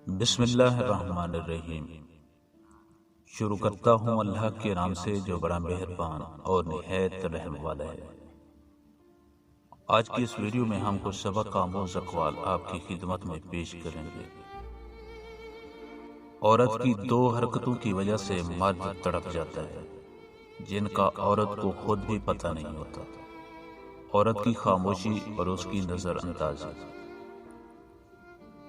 بسم اللہ الرحمن الرحیم۔ شروع کرتا ہوں اللہ کے نام سے جو بڑا مہربان اور نہایت رحم والا ہے۔ آج کی اس ویڈیو میں ہم کچھ سبق آموز اقوال آپ کی خدمت میں پیش کریں گے۔ عورت کی دو حرکتوں کی وجہ سے مرد تڑپ جاتا ہے، جن کا عورت کو خود بھی پتہ نہیں ہوتا۔ عورت کی خاموشی اور اس کی نظر اندازی۔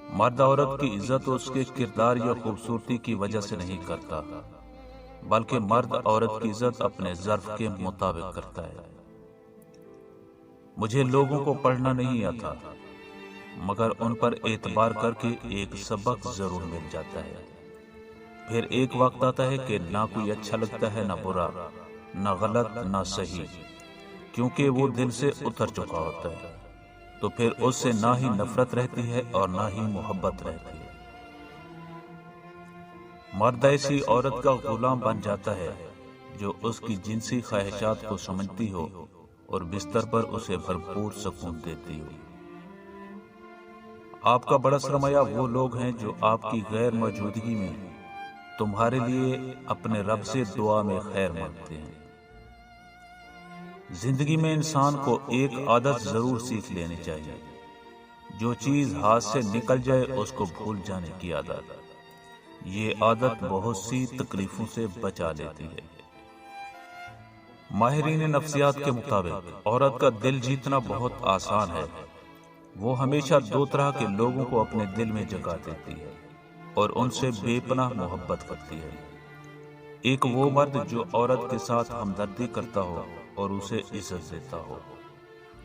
مرد عورت کی عزت اس کے کردار یا خوبصورتی کی وجہ سے نہیں کرتا، بلکہ مرد عورت کی عزت اپنے ظرف کے مطابق کرتا ہے۔ مجھے لوگوں کو پڑھنا نہیں آتا، مگر ان پر اعتبار کر کے ایک سبق ضرور مل جاتا ہے۔ پھر ایک وقت آتا ہے کہ نہ کوئی اچھا لگتا ہے، نہ برا، نہ غلط، نہ صحیح، کیونکہ وہ دل سے اتر چکا ہوتا ہے۔ تو پھر اس سے نہ ہی نفرت رہتی ہے اور نہ ہی محبت رہتی ہے۔ مرد ایسی عورت کا غلام بن جاتا ہے جو اس کی جنسی خواہشات کو سمجھتی ہو اور بستر پر اسے بھرپور سکون دیتی ہو۔ آپ کا بڑا سرمایہ وہ لوگ ہیں جو آپ کی غیر موجودگی میں تمہارے لیے اپنے رب سے دعا میں خیر مانگتے ہیں۔ زندگی میں انسان کو ایک عادت ضرور سیکھ لینی چاہیے۔ جو چیز ہاتھ سے نکل جائے اس کو بھول جانے کی عادت۔ یہ عادت بہت سی تکلیفوں سے بچا لیتی ہے۔ ماہرین نفسیات کے مطابق عورت کا دل جیتنا بہت آسان ہے۔ وہ ہمیشہ دو طرح کے لوگوں کو اپنے دل میں جگہ دیتی ہے اور ان سے بے پناہ محبت کرتی ہے۔ ایک وہ مرد جو عورت کے ساتھ ہمدردی کرتا ہو اور اسے عزت دیتا ہو۔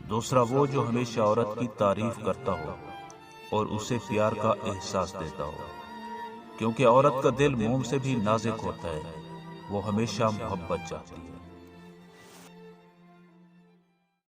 دوسرا وہ جو ہمیشہ عورت کی تعریف کرتا ہو اور اسے پیار کا احساس دیتا ہو، کیونکہ عورت کا دل موم سے بھی نازک ہوتا ہے، وہ ہمیشہ محبت چاہتی ہے۔